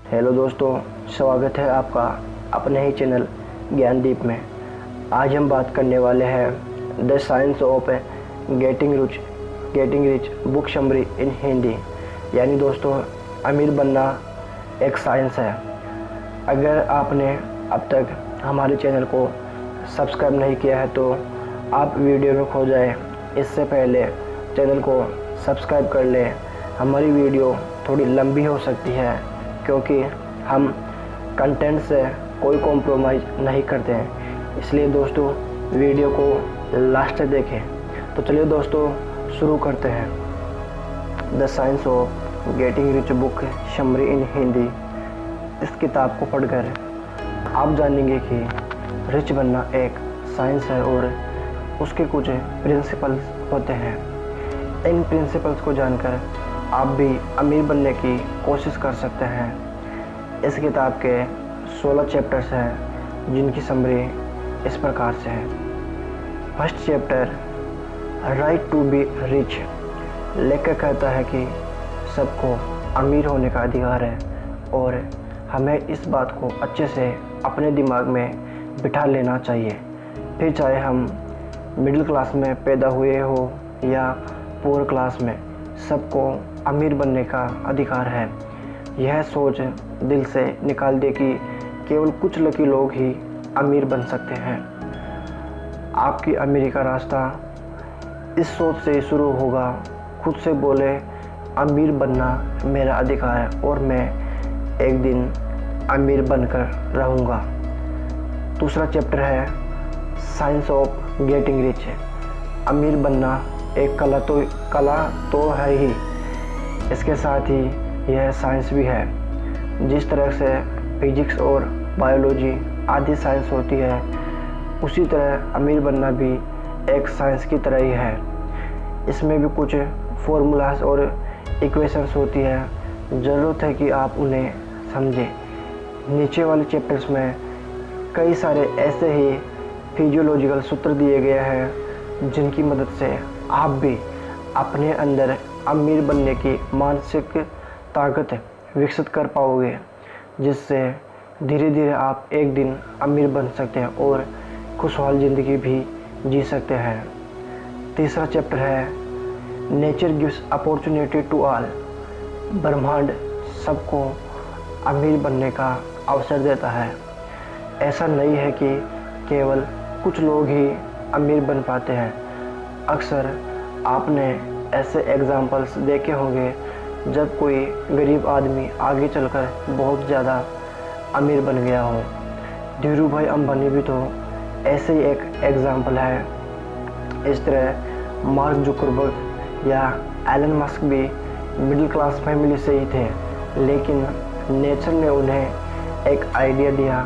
Hello दोस्तों, स्वागत है आपका अपने ही चैनल ज्ञानदीप में। आज हम बात करने वाले हैं the science of getting rich book summary इन हिंदी। यानी दोस्तों, अमीर बनना एक साइंस है। अगर आपने अब तक हमारे चैनल को सब्सक्राइब नहीं किया है तो आप वीडियो में खो जाए इससे पहले चैनल को सब्सक्राइब कर लें। हमारी वीडियो थोड़ी लंबी हो सकती है क्योंकि हम कंटेंट से कोई कॉम्प्रोमाइज़ नहीं करते हैं, इसलिए दोस्तों वीडियो को लास्ट तक देखें। तो चलिए दोस्तों शुरू करते हैं। The science of getting rich book summary इन हिंदी। इस किताब को पढ़कर आप जानेंगे कि रिच बनना एक साइंस है और उसके कुछ प्रिंसिपल्स होते हैं। इन प्रिंसिपल्स को जानकर आप भी अमीर बनने की कोशिश कर सकते हैं। इस किताब के 16 चैप्टर्स हैं जिनकी समरी इस प्रकार से है। First chapter, right to be rich. लेखक कहता है कि सबको अमीर होने का अधिकार है और हमें इस बात को अच्छे से अपने दिमाग में बिठा लेना चाहिए। फिर चाहे हम मिडिल क्लास में पैदा हुए हो या पुअर क्लास में, सबको अमीर बनने का अधिकार है। यह सोच दिल से निकाल दे कि केवल कुछ लकी लोग ही अमीर बन सकते हैं। आपकी अमीरी का रास्ता इस सोच से शुरू होगा। खुद से बोले, अमीर बनना मेरा अधिकार है और मैं एक दिन अमीर बनकर रहूँगा। दूसरा चैप्टर है साइंस ऑफ गेटिंग रिच। अमीर बनना एक कला तो है ही, इसके साथ ही यह साइंस भी है। जिस तरह से फिजिक्स और बायोलॉजी आदि साइंस होती है, उसी तरह अमीर बनना भी एक साइंस की तरह ही है। इसमें भी कुछ फॉर्मूलाज और इक्वेशंस होती है, ज़रूरत है कि आप उन्हें समझें। नीचे वाले चैप्टर्स में कई सारे ऐसे ही फिजियोलॉजिकल सूत्र दिए गए हैं जिनकी मदद से आप भी अपने अंदर अमीर बनने की मानसिक ताकत विकसित कर पाओगे, जिससे धीरे धीरे आप एक दिन अमीर बन सकते हैं और खुशहाल ज़िंदगी भी जी सकते हैं। तीसरा चैप्टर है nature gives opportunity to all. ब्रह्मांड सबको अमीर बनने का अवसर देता है। ऐसा नहीं है कि केवल कुछ लोग ही अमीर बन पाते हैं। अक्सर आपने ऐसे एग्जाम्पल्स देखे होंगे जब कोई गरीब आदमी आगे चलकर बहुत ज़्यादा अमीर बन गया हो। धीरू भाई अंबानी भी तो ऐसे ही एक एग्जाम्पल है। इस तरह मार्क जुकरबर्ग या एलन मस्क भी मिडिल क्लास फैमिली से ही थे, लेकिन नेचर ने उन्हें एक आइडिया दिया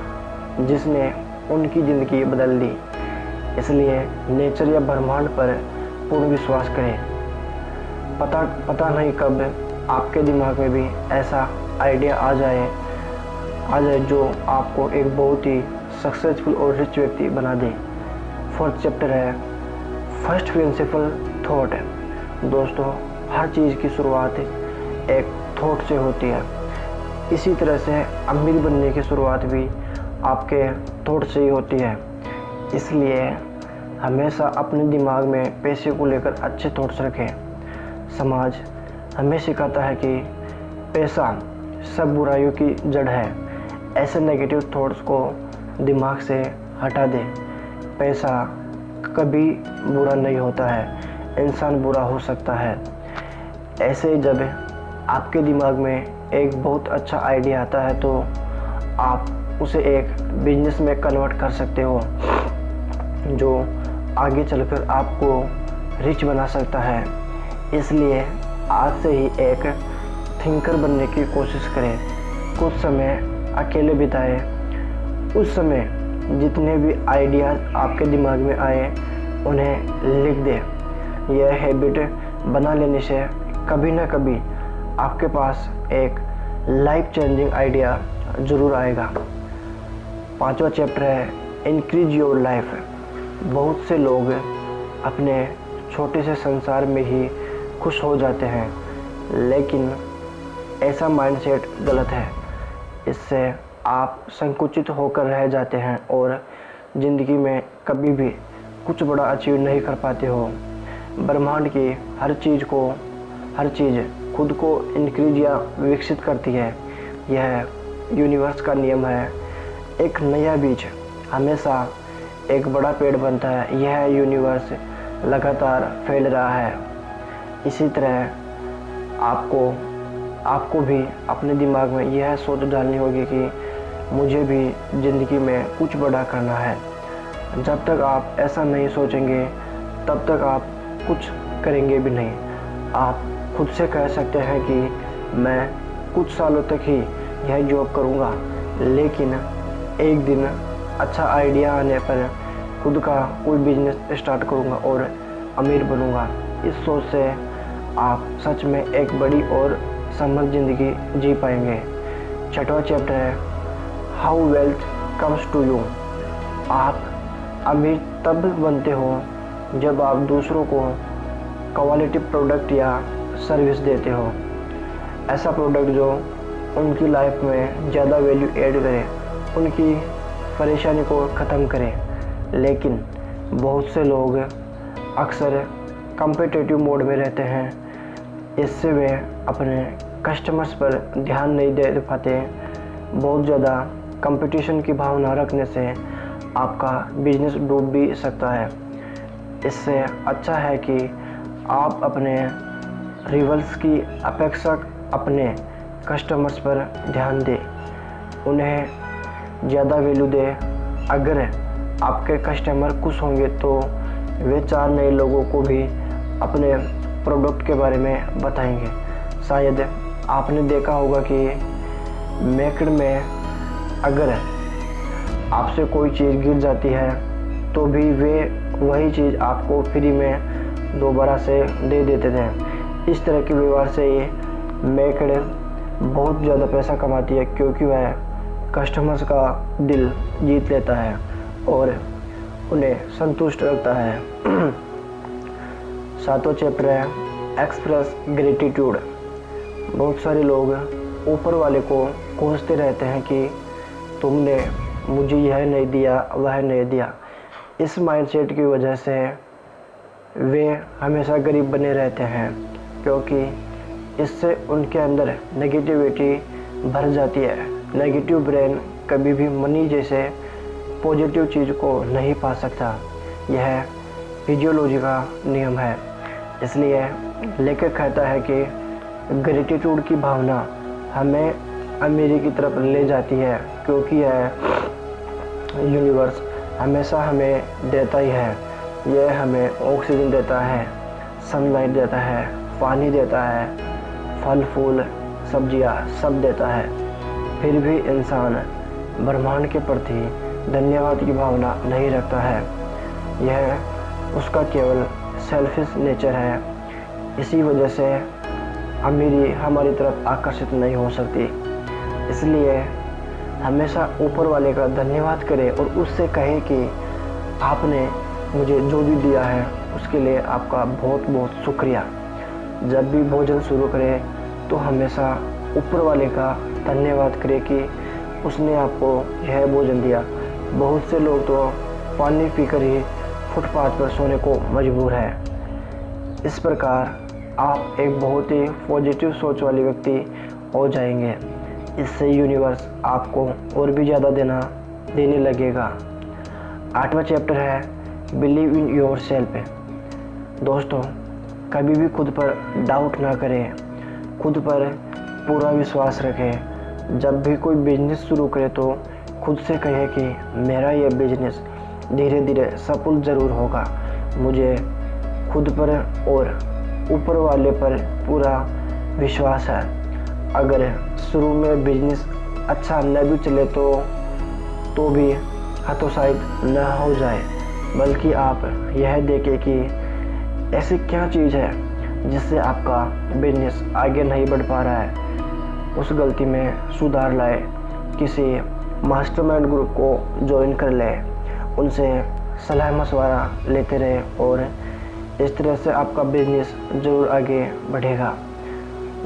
जिसने उनकी ज़िंदगी बदल दी। इसलिए नेचर या ब्रह्मांड पर पूर्ण विश्वास करें। पता नहीं कब आपके दिमाग में भी ऐसा आइडिया आ जाए जो आपको एक बहुत ही सक्सेसफुल और रिच व्यक्ति बना दे। फोर्थ चैप्टर है फर्स्ट प्रिंसिपल थॉट। दोस्तों, हर चीज़ की शुरुआत एक थॉट से होती है। इसी तरह से अमीर बनने की शुरुआत भी आपके थॉट से ही होती है। इसलिए हमेशा अपने दिमाग में पैसे को लेकर अच्छे थॉट्स रखें। समाज हमें सिखाता है कि पैसा सब बुराइयों की जड़ है। ऐसे नेगेटिव थॉट्स को दिमाग से हटा दें। पैसा कभी बुरा नहीं होता है, इंसान बुरा हो सकता है। ऐसे जब आपके दिमाग में एक बहुत अच्छा आइडिया आता है तो आप उसे एक बिजनेस में कन्वर्ट कर सकते हो जो आगे चलकर आपको रिच बना सकता है। इसलिए आज से ही एक थिंकर बनने की कोशिश करें। कुछ समय अकेले बिताएं। उस समय जितने भी आइडियाज़ आपके दिमाग में आए उन्हें लिख दें। यह हैबिट बना लेने से कभी ना कभी आपके पास एक लाइफ चेंजिंग आइडिया ज़रूर आएगा। पांचवा चैप्टर है इंक्रीज योर लाइफ। बहुत से लोग अपने छोटे से संसार में ही खुश हो जाते हैं, लेकिन ऐसा माइंडसेट गलत है। इससे आप संकुचित होकर रह जाते हैं और ज़िंदगी में कभी भी कुछ बड़ा अचीव नहीं कर पाते हो। ब्रह्मांड की हर चीज़ खुद को इंक्रीज या विकसित करती है। यह यूनिवर्स का नियम है। एक नया बीज हमेशा एक बड़ा पेड़ बनता है। यह यूनिवर्स लगातार फैल रहा है। इसी तरह आपको भी अपने दिमाग में यह सोच डालनी होगी कि मुझे भी ज़िंदगी में कुछ बड़ा करना है। जब तक आप ऐसा नहीं सोचेंगे तब तक आप कुछ करेंगे भी नहीं। आप खुद से कह सकते हैं कि मैं कुछ सालों तक ही यह जॉब करूंगा, लेकिन एक दिन अच्छा आइडिया आने पर खुद का कोई बिजनेस स्टार्ट करूंगा और अमीर बनूंगा। इस सोच से आप सच में एक बड़ी और समृद्ध ज़िंदगी जी पाएंगे। 6वां चैप्टर है how wealth comes to you. आप अमीर तब बनते हो जब आप दूसरों को क्वालिटी प्रोडक्ट या सर्विस देते हो। ऐसा प्रोडक्ट जो उनकी लाइफ में ज़्यादा वैल्यू ऐड करे, उनकी परेशानी को ख़त्म करे। लेकिन बहुत से लोग अक्सर कम्पिटिटिव मोड में रहते हैं। इससे वे अपने कस्टमर्स पर ध्यान नहीं दे पाते। बहुत ज़्यादा कंपटीशन की भावना रखने से आपका बिजनेस डूब भी सकता है। इससे अच्छा है कि आप अपने रिवल्स की अपेक्षा अपने कस्टमर्स पर ध्यान दें, उन्हें ज़्यादा वैल्यू दें। अगर आपके कस्टमर खुश होंगे तो वे 4 नए लोगों को भी अपने प्रोडक्ट के बारे में बताएंगे। शायद आपने देखा होगा कि मार्केट में अगर आपसे कोई चीज़ गिर जाती है तो भी वे वही चीज़ आपको फ्री में दोबारा से दे देते थे। इस तरह के व्यवहार से ये मार्केट बहुत ज़्यादा पैसा कमाती है, क्योंकि वह कस्टमर्स का दिल जीत लेता है और उन्हें संतुष्ट रखता है। 7वां चैप्टर है एक्सप्रेस ग्रेटिट्यूड। बहुत सारे लोग ऊपर वाले को कोसते रहते हैं कि तुमने मुझे यह नहीं दिया, वह नहीं दिया। इस माइंडसेट की वजह से वे हमेशा गरीब बने रहते हैं, क्योंकि इससे उनके अंदर नेगेटिविटी भर जाती है। नेगेटिव ब्रेन कभी भी मनी जैसे पॉजिटिव चीज़ को नहीं पा सकता। यह फिजियोलॉजी का नियम है। इसलिए लेखक कहता है कि ग्रेटिट्यूड की भावना हमें अमीरी की तरफ ले जाती है, क्योंकि यह यूनिवर्स हमेशा हमें देता ही है। यह हमें ऑक्सीजन देता है, सनलाइट देता है, पानी देता है, फल फूल सब्जियां सब देता है। फिर भी इंसान ब्रह्मांड के प्रति धन्यवाद की भावना नहीं रखता है। यह उसका केवल सेल्फिश नेचर है। इसी वजह से अमीरी हमारी तरफ आकर्षित नहीं हो सकती। इसलिए हमेशा ऊपर वाले का धन्यवाद करें और उससे कहें कि आपने मुझे जो भी दिया है उसके लिए आपका बहुत बहुत शुक्रिया। जब भी भोजन शुरू करें तो हमेशा ऊपर वाले का धन्यवाद करें कि उसने आपको यह भोजन दिया। बहुत से लोग तो पानी पीकर ही फुटपाथ पर सोने को मजबूर है। इस प्रकार आप एक बहुत ही पॉजिटिव सोच वाले व्यक्ति हो जाएंगे। इससे यूनिवर्स आपको और भी ज़्यादा देने लगेगा। 8वां चैप्टर है बिलीव इन योर सेल्फ। दोस्तों, कभी भी खुद पर डाउट ना करें, खुद पर पूरा विश्वास रखें। जब भी कोई बिजनेस शुरू करे तो खुद से कहें कि मेरा यह बिजनेस धीरे धीरे सफल ज़रूर होगा। मुझे खुद पर और ऊपर वाले पर पूरा विश्वास है। अगर शुरू में बिजनेस अच्छा न भी चले तो भी हतोत्साहित न हो जाए, बल्कि आप यह देखें कि ऐसी क्या चीज़ है जिससे आपका बिजनेस आगे नहीं बढ़ पा रहा है। उस गलती में सुधार लाए। किसी मास्टरमाइंड ग्रुप को ज्वाइन कर लें, उनसे सलाह मशवरा लेते रहें और इस तरह से आपका बिजनेस ज़रूर आगे बढ़ेगा।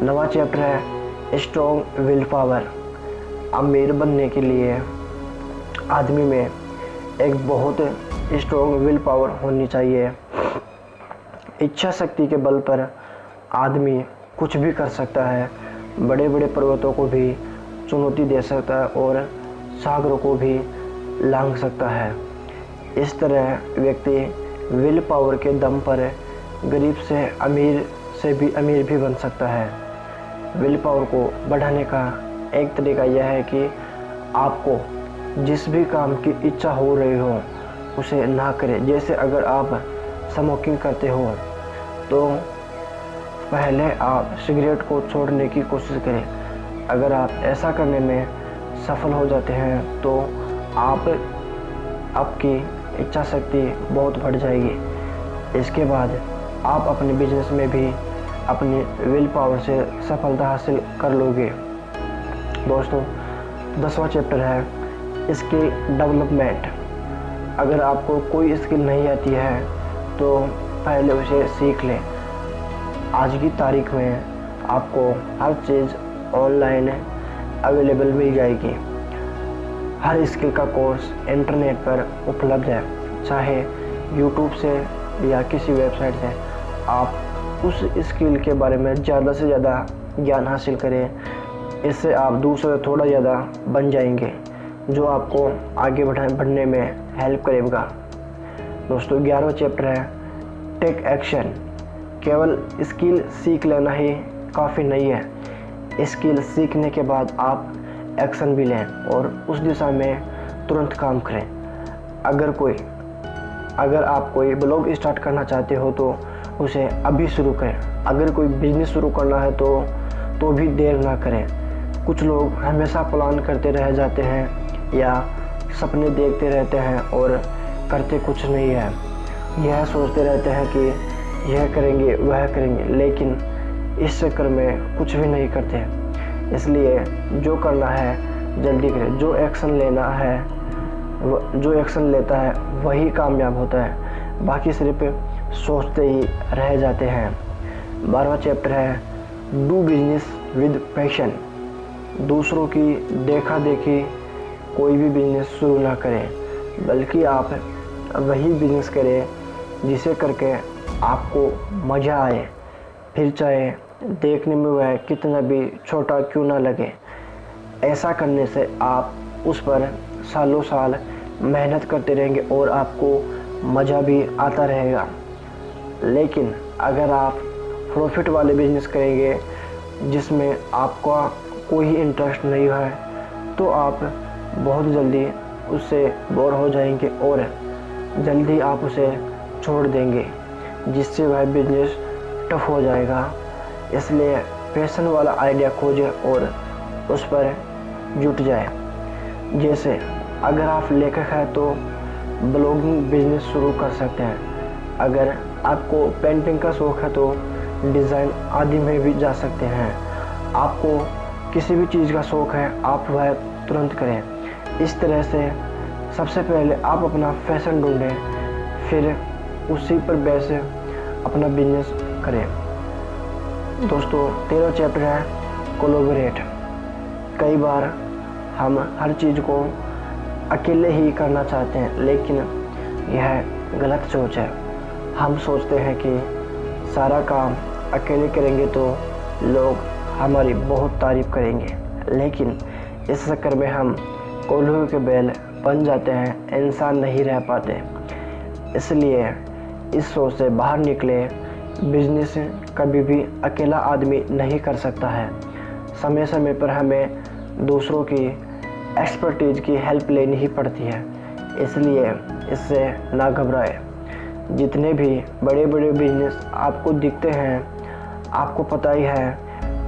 9वां चैप्टर है स्ट्रॉन्ग विल पावर। अमीर बनने के लिए आदमी में एक बहुत स्ट्रॉन्ग विल पावर होनी चाहिए। इच्छा शक्ति के बल पर आदमी कुछ भी कर सकता है, बड़े बड़े पर्वतों को भी चुनौती दे सकता है और सागरों को भी लांघ सकता है। इस तरह व्यक्ति विल पावर के दम पर गरीब से भी अमीर भी बन सकता है। विल पावर को बढ़ाने का एक तरीका यह है कि आपको जिस भी काम की इच्छा हो रही हो उसे ना करें। जैसे अगर आप स्मोकिंग करते हो तो पहले आप सिगरेट को छोड़ने की कोशिश करें। अगर आप ऐसा करने में सफल हो जाते हैं तो आपकी इच्छा शक्ति बहुत बढ़ जाएगी। इसके बाद आप अपने बिजनेस में भी अपनी विल पावर से सफलता हासिल कर लोगे। दोस्तों 10वां चैप्टर है स्किल डेवलपमेंट। अगर आपको कोई स्किल नहीं आती है तो पहले उसे सीख लें। आज की तारीख में आपको हर चीज़ ऑनलाइन अवेलेबल मिल जाएगी। हर स्किल का कोर्स इंटरनेट पर उपलब्ध है, चाहे यूट्यूब से या किसी वेबसाइट से। आप उस स्किल के बारे में ज़्यादा से ज़्यादा ज्ञान हासिल करें। इससे आप दूसरों से थोड़ा ज़्यादा बन जाएंगे, जो आपको आगे बढ़ने में हेल्प करेगा। दोस्तों 11वां चैप्टर है टेक एक्शन। केवल स्किल सीख लेना ही काफ़ी नहीं है। स्किल सीखने के बाद आप एक्शन भी लें और उस दिशा में तुरंत काम करें। अगर आप कोई ब्लॉग स्टार्ट करना चाहते हो तो उसे अभी शुरू करें। अगर कोई बिजनेस शुरू करना है तो भी देर ना करें। कुछ लोग हमेशा प्लान करते रह जाते हैं या सपने देखते रहते हैं और करते कुछ नहीं है। यह सोचते रहते हैं कि यह करेंगे वह करेंगे, लेकिन इस चक्कर में कुछ भी नहीं करते। इसलिए जो करना है जल्दी करें। जो एक्शन लेता है वही कामयाब होता है, बाकी सिर्फ सोचते ही रह जाते हैं। 12वां चैप्टर है डू बिजनेस विद पैशन। दूसरों की देखा देखी कोई भी बिजनेस शुरू ना करें, बल्कि आप वही बिजनेस करें जिसे करके आपको मज़ा आए, फिर चाहे देखने में वह कितना भी छोटा क्यों ना लगे। ऐसा करने से आप उस पर सालों साल मेहनत करते रहेंगे और आपको मज़ा भी आता रहेगा। लेकिन अगर आप प्रॉफिट वाले बिजनेस करेंगे जिसमें आपका कोई इंटरेस्ट नहीं है तो आप बहुत जल्दी उससे बोर हो जाएंगे और जल्दी आप उसे छोड़ देंगे, जिससे वह बिजनेस टफ हो जाएगा। इसलिए पैशन वाला आइडिया खोजें और उस पर जुट जाए। जैसे अगर आप लेखक हैं तो ब्लॉगिंग बिजनेस शुरू कर सकते हैं। अगर आपको पेंटिंग का शौक़ है तो डिज़ाइन आदि में भी जा सकते हैं। आपको किसी भी चीज़ का शौक़ है आप वह तुरंत करें। इस तरह से सबसे पहले आप अपना फैशन ढूंढें, फिर उसी पर बेस अपना बिजनेस करें। दोस्तों 13वां चैप्टर है कोलैबोरेट। कई बार हम हर चीज़ को अकेले ही करना चाहते हैं, लेकिन यह गलत सोच है। हम सोचते हैं कि सारा काम अकेले करेंगे तो लोग हमारी बहुत तारीफ़ करेंगे, लेकिन इस चक्कर में हम कोल्हू के बैल बन जाते हैं, इंसान नहीं रह पाते। इसलिए इस सोच से बाहर निकले। बिजनेस कभी भी अकेला आदमी नहीं कर सकता है। समय समय पर हमें दूसरों की एक्सपर्टीज की हेल्प लेनी ही पड़ती है, इसलिए इससे ना घबराएं। जितने भी बड़े बड़े बिजनेस आपको दिखते हैं, आपको पता ही है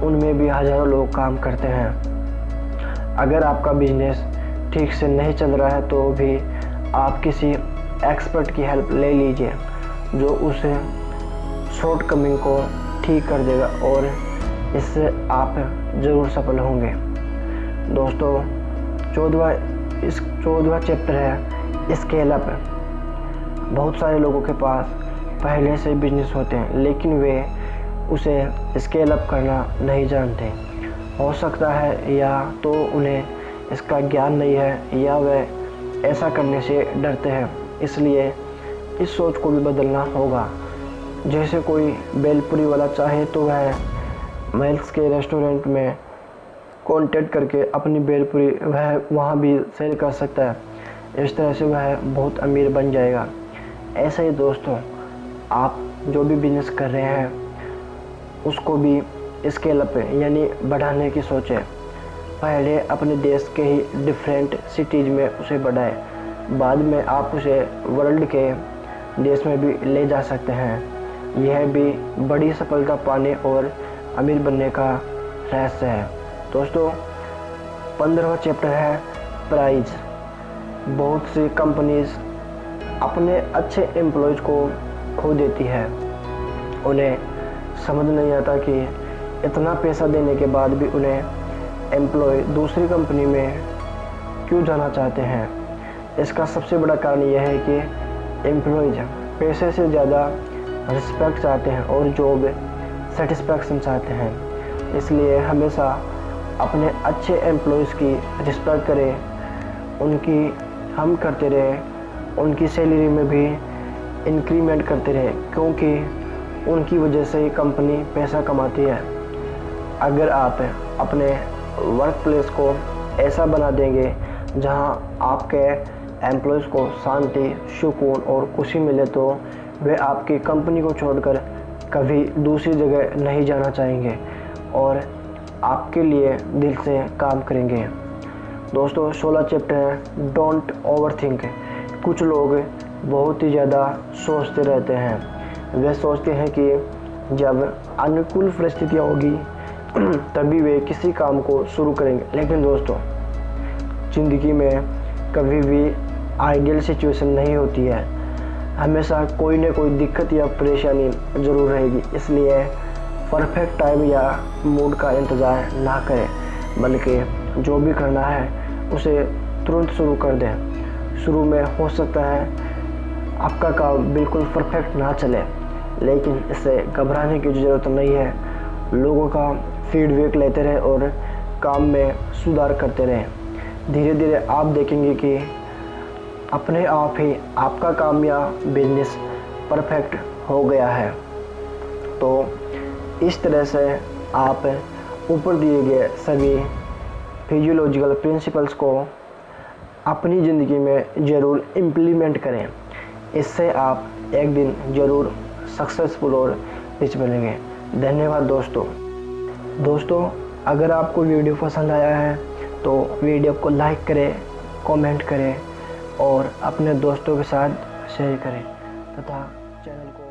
उनमें भी हज़ारों लोग काम करते हैं। अगर आपका बिजनेस ठीक से नहीं चल रहा है तो भी आप किसी एक्सपर्ट की हेल्प ले लीजिए, जो उसे शॉर्टकमिंग को ठीक कर देगा और इससे आप ज़रूर सफल होंगे। दोस्तों 14वां चैप्टर है स्केल अप। बहुत सारे लोगों के पास पहले से बिजनेस होते हैं, लेकिन वे उसे स्केल अप करना नहीं जानते। हो सकता है या तो उन्हें इसका ज्ञान नहीं है या वह ऐसा करने से डरते हैं। इसलिए इस सोच को भी बदलना होगा। जैसे कोई भेलपुरी वाला चाहे तो वह महल्स के रेस्टोरेंट में कांटेक्ट करके अपनी भेलपुरी वह वहाँ भी सेल कर सकता है। इस तरह से वह बहुत अमीर बन जाएगा। ऐसे ही दोस्तों, आप जो भी बिजनेस कर रहे हैं उसको भी स्केल अप यानी बढ़ाने की सोचें। पहले अपने देश के ही डिफरेंट सिटीज़ में उसे बढ़ाएं, बाद में आप उसे वर्ल्ड के देश में भी ले जा सकते हैं। यह भी बड़ी सफलता पाने और अमीर बनने का रहस्य है। दोस्तों, 15वां चैप्टर है प्राइज। बहुत सी कंपनीज अपने अच्छे एम्प्लॉयज़ को खो देती है। उन्हें समझ नहीं आता कि इतना पैसा देने के बाद भी उन्हें एम्प्लॉय दूसरी कंपनी में क्यों जाना चाहते हैं। इसका सबसे बड़ा कारण यह है कि एम्प्लॉयज़ पैसे से ज़्यादा रिस्पेक्ट चाहते हैं और जॉब सेटिस्फैक्शन चाहते हैं। इसलिए हमेशा अपने अच्छे एम्प्लॉयज़ की रिस्पेक्ट करें, उनकी हम करते रहें, उनकी सैलरी में भी इंक्रीमेंट करते रहें, क्योंकि उनकी वजह से ही कंपनी पैसा कमाती है। अगर आप अपने वर्क प्लेस को ऐसा बना देंगे जहां आपके एम्प्लॉयज़ को शांति, सुकून और खुशी मिले, तो वे आपकी कंपनी को छोड़कर कभी दूसरी जगह नहीं जाना चाहेंगे और आपके लिए दिल से काम करेंगे। दोस्तों, 16 चैप्टर है डोंट ओवरथिंक। कुछ लोग बहुत ही ज़्यादा सोचते रहते हैं। वे सोचते हैं कि जब अनुकूल परिस्थितियाँ होगी तभी वे किसी काम को शुरू करेंगे। लेकिन दोस्तों, ज़िंदगी में कभी भी आइडियल सिचुएशन नहीं होती है। हमेशा कोई न कोई दिक्कत या परेशानी ज़रूर रहेगी। इसलिए परफेक्ट टाइम या मूड का इंतज़ार ना करें, बल्कि जो भी करना है उसे तुरंत शुरू कर दें। शुरू में हो सकता है आपका काम बिल्कुल परफेक्ट ना चले, लेकिन इससे घबराने की ज़रूरत नहीं है। लोगों का फीडबैक लेते रहें और काम में सुधार करते रहें। धीरे धीरे आप देखेंगे कि अपने आप ही आपका काम या बिजनेस परफेक्ट हो गया है। तो इस तरह से आप ऊपर दिए गए सभी फिजियोलॉजिकल प्रिंसिपल्स को अपनी ज़िंदगी में ज़रूर इम्प्लीमेंट करें। इससे आप एक दिन ज़रूर सक्सेसफुल और रिच बनेंगे। धन्यवाद दोस्तों, अगर आपको वीडियो पसंद आया है तो वीडियो को लाइक करें, कमेंट करें और अपने दोस्तों के साथ शेयर करें तथा चैनल को